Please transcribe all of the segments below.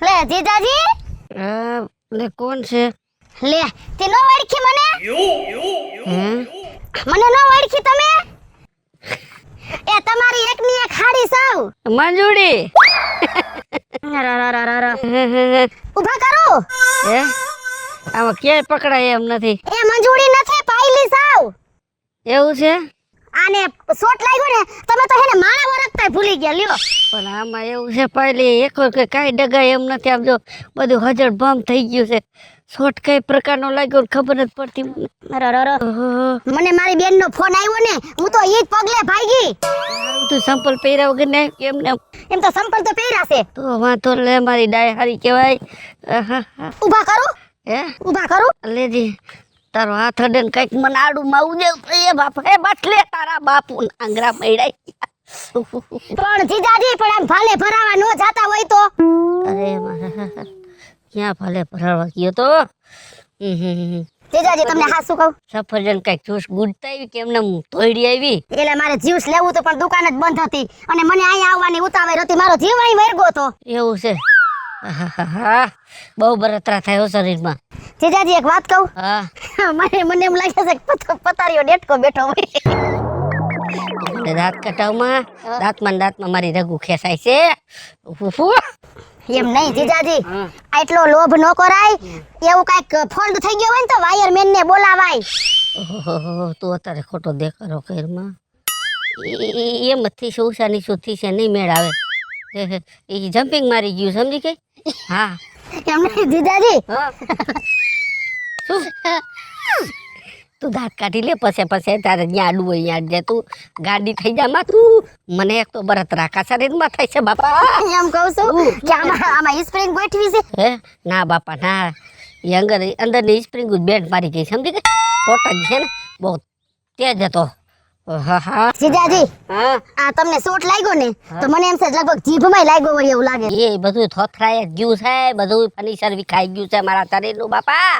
લે જીજાજી લે કોણ છે? લે તે નો ઓળખી મને મને નો ઓળખી તમે એ તમારી એકની એક હાડી સાવ મંજુડી. ઊભા કરો હે આમાં ક્યાંય પકડાય એમ નથી. એ મંજૂરી નથી પાયલી સાવ એવું છે? આને શોટ લાગ્યો ને તમે તો હેને માળા વરખતા ભૂલી ગયા લ્યો. પણ આમાં એવું છે પહેલી એક કે કાંઈ ડગાય એમ નથી. આમ જો બધું હજળ ભમ થઈ ગયું છે. શોટ કઈ પ્રકારનો લાગ્યો ખબર નથી પડતી મને. મને મારી બેનનો ફોન આવ્યો ને હું તો ઈ જ પગલે ભાગી. તું સંપલ પહેર્યા વગર ને એમને એમ તો સંપલ તો પહેર્યા છે. તો વાંધો લે મારી ડાય હારી કહેવાય. ઊભા કરો હે ઊભા કરો લેજી તારો હાથ અડે ને કઈક મને આડું માવું દેવું એ બાપ હે બસ લે તારા બાપુ આંગરા મૈડાઈ. પણ જીજાજી પણ આમ ભાલે ભરાવા નો જાતા હોય તો. અરે મારા ક્યાં ભાલે ભરાવા ગયો તો. જીજાજી તમને હાથ શું કહું સફરજન કઈક જ્યુસ ગુડતા આવી કે એમને તોડી આવી. એટલે મારે જ્યુસ લેવું તો પણ દુકાન જ બંધ હતી અને મને અહીંયા આવવાની ઉતાવળ હતી. મારો જીવ અહીં વરગો તો. એવું છે? બહુ બળતરા થાય શરીરમાં. જીજાજી એક વાત કહું હા મને એમ લાગે છે કે પતારીઓ ડેટકો બેઠો હોય. દાંત કટાવમાં દાંતમાં મારી રગુ ખેસાય છે. એમ નહીં જીજાજી આટલો લોભ ન કરાય. એવું કઈક ફોલ્ડ થઈ ગયો હોય ને તો વાયરમેન ને બોલાવાય. તું અત્યારે ખોટો દેખાડો ઘરમાં એમ થી શું ઉષાની શું થી છે નહીં મેળ આવે. એ જમ્પિંગ મારી ગયું સમજી ગઈ. હા એમ નહીં જીજાજી શું તું દાંત કાઢી લે પછી તારે જ્યાં આડું હોય ત્યાં જે તું ગાડી થઈ જા માં તું મને એક તો બરત રાખા શરીરમાં થાય છે બાપા. એમ કહું છું કે આમાં સ્પ્રિંગ ગોઠવી છે. હે ના બાપા ના એ અંદરની સ્પ્રિંગ બેન્ડ મારી ગઈ સમજી ગઈ. છોટા જ છે ને બહુ તેજ હતો. જીજાજી આ તમને શોટ લાગ્યો ને તો મને એમ છે લગભગ જીભમાં લાગ્યો હોય એવું લાગે. એ બધું થોથરાય ગયું છે બધું ફર્નિચર વિખાઈ ગયું છે મારા શરીરનું બાપા.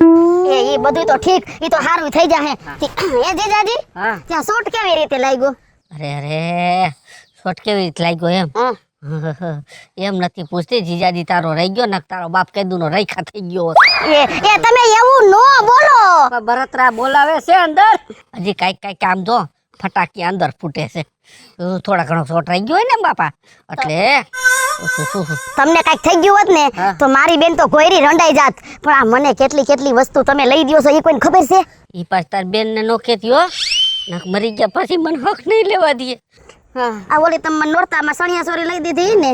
એ બધું તો ઠીક એ તો સારું થઈ જાહે. એ જીજાજી ત્યાં શોટ કેવી રીતે લાગ્યો? અરે શોટ કેવી રીતે લાગ્યો એમ નથી પૂછતી. જીજાજી તારો રહી ગયો ને તારો બાપ કેદુનો રેખા થઈ ગયો. એ તમે એવું નો બોલો. બરતરા બોલાવે છે અંદર હજી કાંઈક આમ જો ફટાકી અંદર ફૂટે છે. થોડા ઘણો શોટ રહી ગયો હોય ને બાપા એટલે તમને કઈક થઈ ગયું હોત ને તો મારી બેન તો ગોયરી રંડાઈ જાત. પણ આ મને કેટલી વસ્તુ તમે લઈ દ્યો છો એ કોઈને ખબર છે? ઈ પાછ તાર બેન ને નો કેતી હો નક મરી ગયા પછી મને હક નહીં લેવા દે. આ ઓલી તમે નોરતામાં સણિયા સોરી લઈ દીધી ને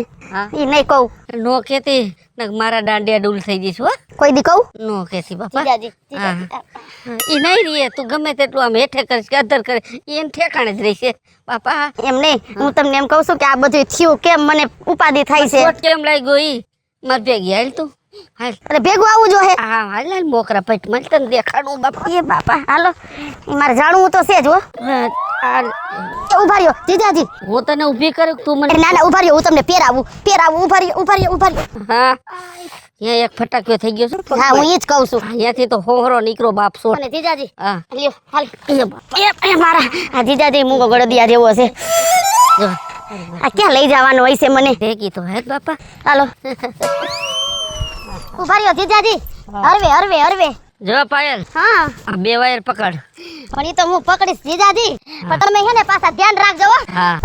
ઈ નહીં કહું. નો કેતી નક મારા દાંડિયા ડૂલ થઈ જઈશ હો. કોઈ દી કહું નો કેતી બાપા. ઈ નહીં રીએ તું ગમે તેટલું આમ હેઠે કરીશ કે અધર કરે એને ઠેકાણે જ રહીશે બાપા. એમ નહીં હું તમને એમ કહું છું કે આ બધું થયું કેમ મને ઉપાધિ થાય છે. કેમ લાગ્યો ઈ માર ભેગી હાલ તું હાલ. અરે ભેગું આવું જો હે. હા હાલ હાલ મોકરા પેટ મને તને દેખાડું બાપા. એ બાપા હાલો મારે જાણવું તો છે જ હો. ઉભા રહ્યો જીજાજી હું તને ઊભી કરું તું મને. ના ઉભા રહ્યો હું તમને પહેરાવું ઉભા રહ્યો. હા અહીંયા એક ફટાક્યો થઈ ગયો છે. હા હું ઈ જ કહું છું. અહીંયાથી તો હોહરો નીકળો બાપ સો. અને જીજાજી હા લ્યો હાલ એ મારા આ જીજાજી મૂંગો ગળદિયા જેવો છે. જો આ ક્યાં લઈ જવાનો હોય છે મને? ભેગી તો હે બાપા. હાલો ઉભા રહ્યો જીજાજી. હરવે જો પાયલ હા આ બે વાયર પકડ. પણ ઈ તો હું પકડીશ જીજાજી પણ તમે હે ને પાછા ધ્યાન રાખજો હો. હા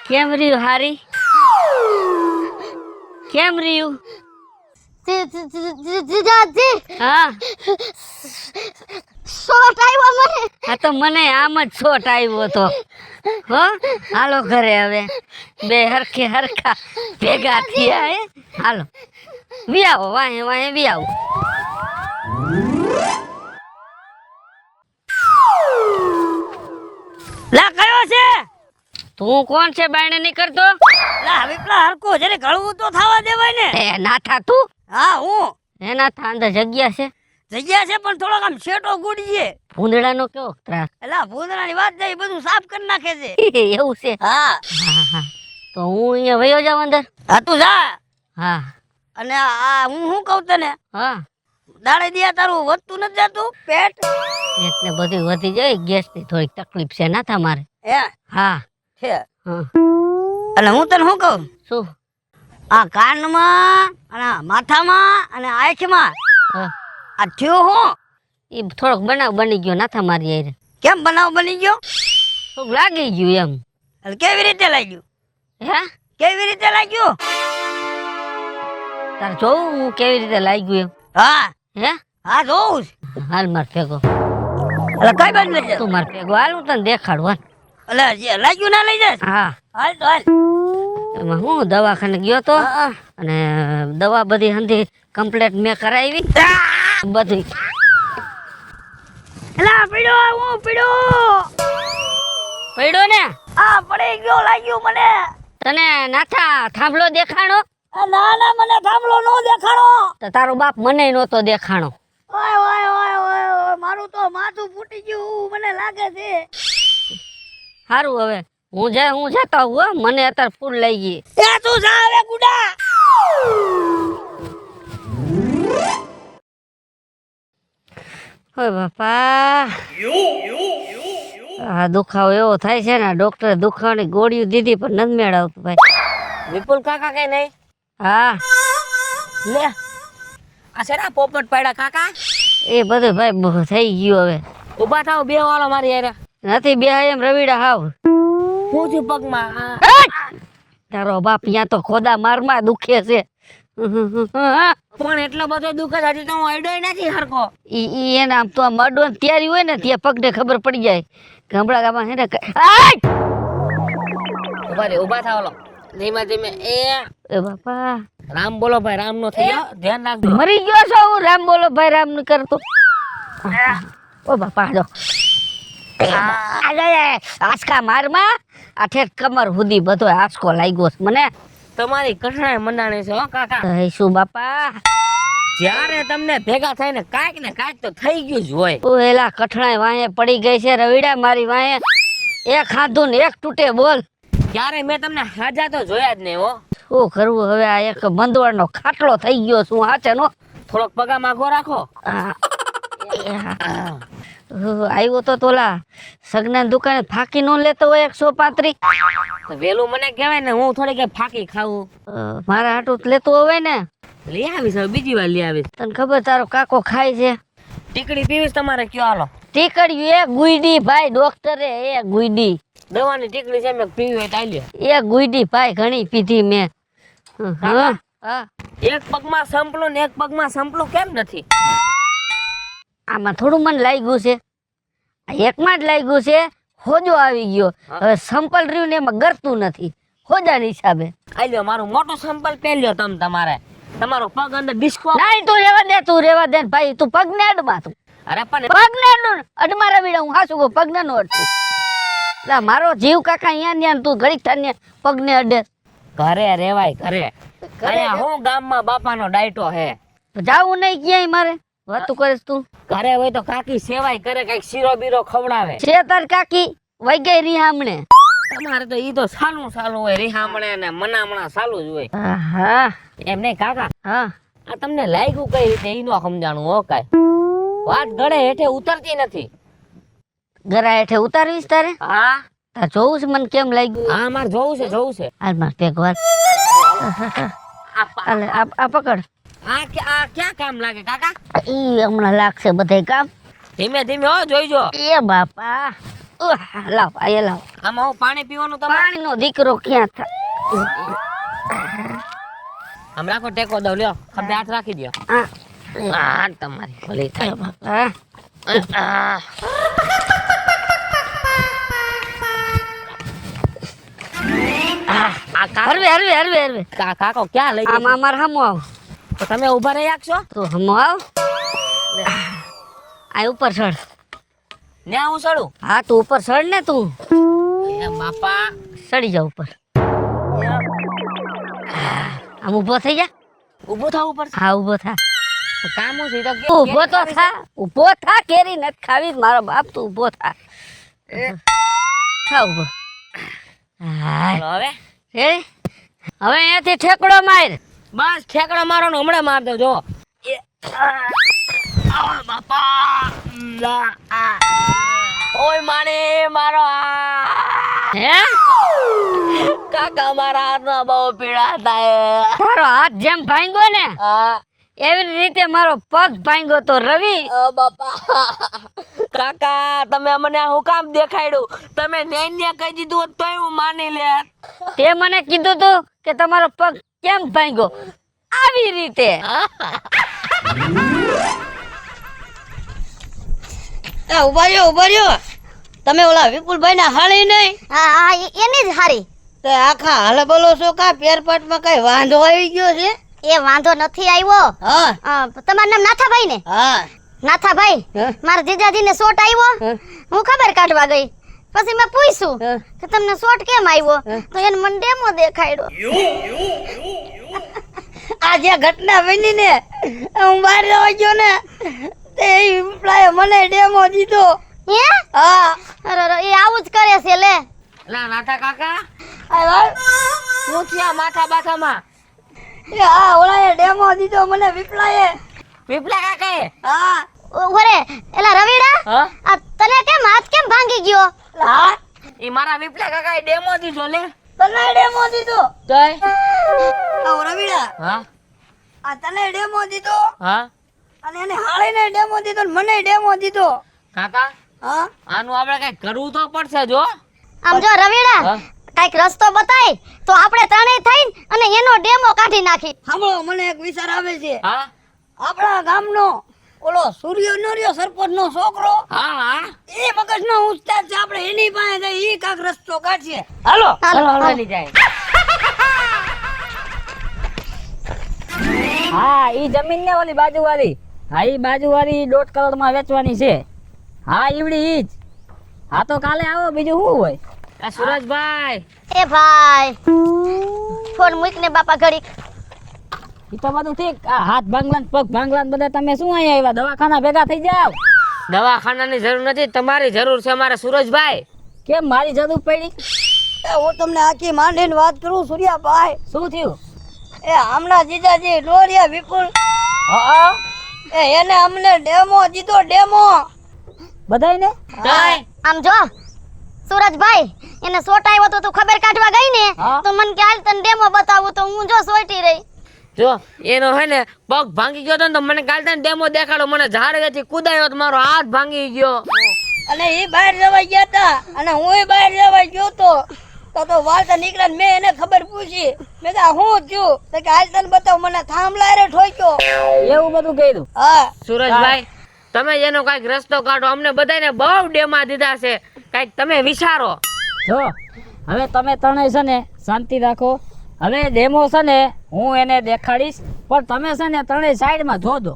કેમ રહ્યું હારી? કેમ રહ્યું? જીજાજી હા શોટ આવ્યો મને. આ તો મને આમ જ છોટ આવ્યો હતો હો. હાલો ઘરે હવે બે હરખા ભેગા થયા હે. હાલો વી આવો વાહે વી આવો. લા કયો છે તું? કોણ છે બાયણે નહીં કરતો? લા હવે પેલા હરકો જરે ગળવું તો થવા દેવાય ને. એ ના થા તું. હા હું એના થા અંદર જગ્યા છે જગ્યા છે પણ થોડોક આમ શેટો ગુડીએ. ભૂંદડાનો કેવો ત્રાસ? એલા ભૂંદડાની વાત જાય બધું સાફ કરી નાખે છે. એવું છે? હા હા તો હું અહીંયા વયો જાઉં અંદર. હા તું જા. હા અને આ હું શું કહું તને હા દાડે દિયા તારું વધતું નથી જાતું પેટ એટલે બધી વધી જાય ગેસની થોડીક તકલીફ છે ના તમારે હે હા છે હા એટલે હું તને શું કહું શું આ કાનમાં અને આ માથામાં અને આંખમાં હા આ થયું હું એ થોડોક બનાવ બની ગયો ના તમારી યાર કેમ બનાવ બની ગયો થોડુંક લાગી ગયું એમ એટલે કેવી રીતે લાગ્યું હે કેવી રીતે લાગ્યું તાર જોવું હું કેવી રીતે લાગ્યું હા એમ હે હા જોઉં છું. હાલ માર ભેગો એટલે કઈ બાજુ લઈ જાય તું માર ભેગો હાલ હું તને દેખાડવા એટલે જે લાગ્યું ના લઈ જાય હા હાલ તો હાલ એમાં હું દવાખાને ગયો તો હા. અને દવા બધી હંધી કમ્પ્લેટ મેં કરાવી બધી એલા પીડ્યો હું પીડ્યો પડ્યો ને આ પડી ગયો લાગ્યું મને તને નાથા થાંભલો દેખાણો આ ના ના મને થાંભલો નો દેખાણો તો તારો બાપ મને નહોતો દેખાણો ઓય ઓય ઓય ઓય ઓય, મારું તો માથું ફૂટી ગયું મને લાગે છે સારું હવે હું જતો હું હો. મને અત્યારે ફૂલ લઈ ગઈ એ તું જા હવે ગુડા ઓય બાપા આ દુખાવો એવો થાય છે ને ડોક્ટરે દુખાવાની ગોળીઓ દીધી પણ નથી મેળ આવતું ભાઈ વિપુલ કાકા કઈ નહીં હા લે આ સેરા પોપટ પાડ્યા કાકા એ બધું ભાઈ થઈ ગયું હવે ઉભા થાવ બે વાળો મારી યાર નથી બે એમ રવીડા હાવ હું છું પગમાં તારો બાપ અહીંયા તો ખોદા મારમાં દુખે છે પણ એટલો બધો દુઃખ જ હજી તો હું અડ્યોય નથી હરખો ઈ એને આમ તો આમ અડવાની તૈયારી હોય ને ત્યાં પગને ખબર પડી જાય ગામડા ગામમાં હે ને ઉભા થાવ લો ધીમે ધીમે એ બાપા રામ બોલો ભાઈ રામ નો થઈ ગયો ધ્યાન રાખજો મરી ગયો છો હું રામ બોલો ભાઈ રામ ન કરતો ઓ બાપા જો આંચકા મારમાં આ ઠેઠ કમર સુધી બધો આંચકો લાગ્યો છે મને તમારી કઠણાઈ મંડાણી છે હો કાકા તો શું બાપા જ્યારે તમને ભેગા થઈને કાંઈક ને કાંઈક તો થઈ ગયું જ હોય ઓ એલા કઠણાઈ વાંહે પડી ગઈ છે રવીડા મારી વાંહે એક ખાધું ને એક તૂટે બોલ ત્યારે મેં તમને હાજા તો જોયા જ નહીં હો શું કરવું હવે આ એક મંદવાડનો ખાટલો થઈ ગયો શું હાચે નો થોડોક પગા માગો રાખો આવ્યો તો તોલા સગના દુકાને ફાકી નો લેતો હોય 135 વેલું મને કહેવાય ને હું થોડી કઈ ફાકી ખાવું મારા હાટું લેતો હોય ને લઈ આવીશ હવે બીજી વાર લઈ આવીશ તને ખબર તારો કાકો ખાય છે ટીકડી પીવીશ તમારે કયો હાલો ટીકડ્યું એ ગુઈડી ભાઈ ડોક્ટરે એ ગુઈડી દવાની ટીકડી છે મેં પીવી હોય તો આલ્યો એ ગુઈડી ભાઈ ઘણી પીધી મેં હા હા એક પગમાં સંપલું ને એક પગમાં સંપલું કેમ નથી આમાં થોડું મને લાગ્યું છે આ એકમાં જ લાગ્યું છે હોજો આવી ગયો હવે સંપલ રહ્યું ને એમાં ગરતું નથી હોજાના હિસાબે આલ્યો મારું મોટું સંપલ પહેર્યો તમે તમારે તમારો પગ અંદર ડિસ્કો નહીં તું રેવા દે ને ભાઈ તું પગને અડમાં તું અરે પણ પગને અડમાં રવીડા હું હાસું કહું પગને નો અડતું લા મારો જીવ કાકા અહીંયા ને તું ઘડીક થાને પગને અડે ઘરે રેવાય ઘરે અહીંયા હું ગામમાં બાપાનો ડાયટો હે જાવું નહીં ક્યાંય મારે વાતું કરીશ તું ઘરે હોય તો કાકી સેવાય કરે કઈક શીરો બીરો ખવડાવે છે તાર કાકી વઈ ગઈ રીહામણે તમારે તો ઈ તો સાલું હોય રીહામણે ને મનામણા સાલું જ હોય હા એમ નહીં કાકા હા આ તમને લાગ્યું કઈ રીતે ઈ નો સમજાણું હો કાઈ વાત ગળે હેઠે ઉતરતી નથી ગરા હેઠે ઉતારવીશ તારે હા તાર જોવું છે મને કેમ લાગ્યું હા મારે જોવું છે હાલ માર ભેગો હાલ હાલે આ પકડ આ ક્યાં કામ લાગે કાકા ઈ હમણાં લાગશે બધે કામ ધીમે ધીમે હો જોઈજો એ બાપા લાવ આ લાવ આમાં હું પાણી પીવાનું તમારે પાણીનો દીકરો ક્યાં થાય આમ રાખો ટેકો દઉં લ્યો ખભે હાથ રાખી દો હા તમારી ભલી થાય બાપા હરવે કાકો ક્યાં લઈ આમ અમાર હમો આવ તો તમે ઉભા રહી આપશો તું હમો આવ આ ઉપર ચડ ને હું ચડું હા તું ઉપર ચડ ને તું એ બાપા ચડી જા ઉપર આમ ઊભો થઈ જા ઊભું થવું પડશે હા ઊભો થા કામ હું છે તો ઊભો તો થા ઊભો થા કેરી નથી ખાવી મારો બાપ તું ઊભો થા થા ઊભો હા હવે રેડી હવે અહીંયાથી ઠેકડો માર બસ ઠેકડો મારો ને હમણાં માર દો જો બાપા ઓય માને મારો હે કાકા મારા હાથમાં બહુ પીડા થાય તારો હાથ જેમ ભાંગ્યો ને હા એવી રીતે મારો પગ ભાંગ્યો તો રવિ. બાપા કાકા તમે મને હું કામ દેખાડ્યું તમે ન્યાય કહી દીધું હોત તોય હું માની લે તે મને કીધું તું કે તમારો પગ કેમ ભાંગ્યો આવી રીતે. ઉભા રહ્યો તમે ઓલા વિપુલભાઈ ના હાળી નહીં હા હા એની જ હારી. તે આખા હાલ બોલો છો કા પેરપાટમાં કઈ વાંધો આવી ગયો છે? એ વાંધો નથી આવ્યો. હા તમારું નામ નાથાભાઈ ને? હા નાથાભાઈ હા? મારા જીજાજીને શોટ આવ્યો. હા? હું ખબર કાઢવા ગઈ પછી મેં પૂછ્યું હા? કે તમને શોટ કેમ આવ્યો તો એને મને ડેમો દેખાડ્યો. આ જે ઘટના બની ને હું બહાર જવા ગયો ને તે વિપુલાએ મને ડેમો દીધો. હે હા અરે એ આવું જ કરે છે લે. ના નાથા કાકા આ વાત હું થયા માથા બાથામાં એ હા ઓલાએ ડેમો દીધો મને વિપલાએ. વિપલા કાકાએ હા ઓરે એલા રવિડા હા આ તને કેમ હાથ કેમ ભાંગી ગયો? હા ઈ મારા વિપલા કાકાએ ડેમો દીધો લે તને ડેમો દીધો? તોય આ રવિડા હા આ તને ડેમો દીધો હા અને એને હાળીને ડેમો દીધો ને મને ડેમો દીધો. કાકા હા આનું આપણે કઈ કરવું તો પડશે જો આમ જો રવિડા હા? કઈક રસ્તો બતાય તો આપણે ત્રણેય થઈને અને એનો ડેમો કાઢી નાખી. સાંભળો મને એક વિચાર આવે છે. હા આપણા ગામનો ઓલો સૂર્ય નર્યો સરપંચ નો છોકરો હા હા એ મગજ નો ઉસ્તાદ છે. આપણે એની પાસે જઈ ઈ કાક રસ્તો કાઢીએ. હાલો હાલો, હાલો. લઈ જાય હા ઈ જમીન ને ઓલી બાજુ વાળી હા ઈ બાજુ વાળી 1.5 કરોડ માં વેચવાની છે. હા ઈવડી ઈ જ. હા તો કાલે આવો બીજું શું હોય. આ સુરજભાઈ એ ભાઈ ફોન મૂક ને બાપા ઘડીક. ઈ તો બધું ઠીક. આ હાથ ભાંગલા ને પગ ભાંગલા ને બધા તમે શું અહીંયા આવ્યા? દવાખાના ભેગા થઈ જાવ. દવાખાનાની જરૂર નથી તમારી જરૂર છે મારા સુરજભાઈ કેમ મારી જરૂર પડી? એ હું તમને આખી માંડીને વાત કરું સૂર્યાભાઈ. શું થયું? એ હમણાં જીજાજી ડોરિયા વિપુલ હા એ એને અમને ડેમો દીધો ડેમો. બધાયને તોય આમ જો સુરજભાઈ એને શોટ આવ્યો તો તું ખબર કાઢવા ગઈ ને હા? તો મને કે હાલ તને ડેમો બતાવું તો હું જો સોટી રહી. જો એનો હે ને પગ ભાંગી ગયો તો ને તો મને કાલ તને ડેમો દેખાડો મને ઝાડવેથી કૂદાયો તો મારો હાથ ભાંગી ગયો અને એ બહાર જવા ગયા હતા અને હું બહાર જવા ગયો તો વાર્તા નીકળ્યા. મેં એને ખબર પૂછી મેં કહ્યું હું થયું તો કે હાલ તને બતાવ મને થાંભલા રે ઠોક્યો. એવું બધું કર્યું? હા સુરજભાઈ તમે એનો કઈક રસ્તો કાઢો અમને બધાને બહુ ડેમા દીધા છે કઈક તમે વિચારો જો હવે તમે ત્રણેય છે ને શાંતિ રાખો. હવે ડેમો છે ને હું એને દેખાડીશ પણ તમે છે ને ત્રણેય સાઈડમાં જોજો.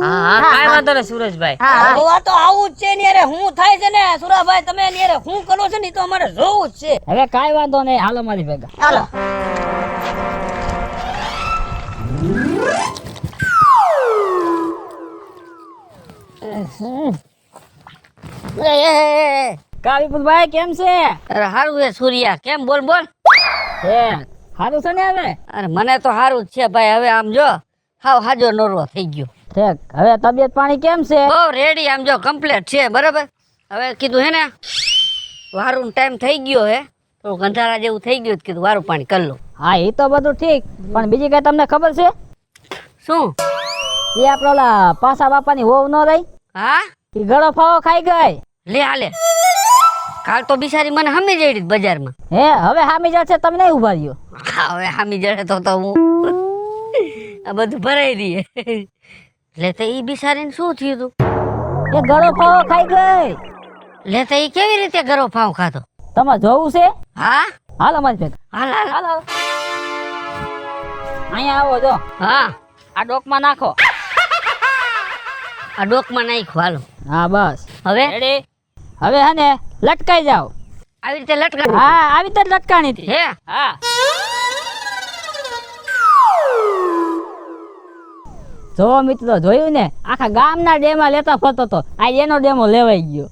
હા હા કાંઈ વાંધો નહીં સુરજભાઈ હા હા જોવા તો આવું જ છે ને યાર. હું થાય છે ને સુરાભાઈ તમે ને યાર હું કરો છો ને ઈ તો અમારે જોવું જ છે. હવે કાંઈ વાંધો નહીં, હાલો મારી ભેગા. હાલો. કા વિપુલભાઈ કેમ છે? અરે હારું છે સૂર્યા કેમ બોલ બોલ. હે સારું છે ને હવે? અરે મને તો હારું જ છે ભાઈ. હવે આમ જો હાવ હાજો નોરવો થઈ ગયો. ઠીક. હવે તબિયત પાણી કેમ છે? બહુ રેડી આમ જો કમ્પ્લીટ છે બરાબર. હવે કીધું હે ને વારું ટાઈમ થઈ ગયો હે તો ગંધારા જેવું થઈ ગયું તો કીધું વારું પાણી કરી લો. હા એ તો બધું ઠીક પણ બીજી કઈ તમને ખબર છે? શું? એ આપડે ઓલા પાસા બાપાની વહુ ન રહી હા એ ગળો ફાવો ખાઈ ગઈ. લે હાલે કાલ તો બિચારી મને હામી જઈ બજારમાં. હે હવે હામી જશે તમે નહીં ઉભા રહ્યો. હા હવે હામી જડે તો હું આ બધું ભરાઈ દઈએ. લે તો ઈ બિચારીને શું થયું તું? એ ગળો ફાવો ખાઈ ગઈ. લે તો ઈ કેવી રીતે ગરો ફાવ ખાતો? તમારે જોવું છે? હા હાલો મારી ભેગા. હાલ હાલ હાલ. અહીંયા આવો જો હા આ ડોકમાં નાખો. આ ડોકમાં નાખ્યું હાલો. હા બસ હવે રેડી. હવે હે ને લટકાઈ જાઓ. આવી રીતે લટકા. હા આવી રીતે જ લટકાણી હતી. હે હા જો મિત્રો જોયું ને આખા ગામના ડેમાં લેતા ફરતો હતો. આ એનો ડેમો લેવાઈ ગયો.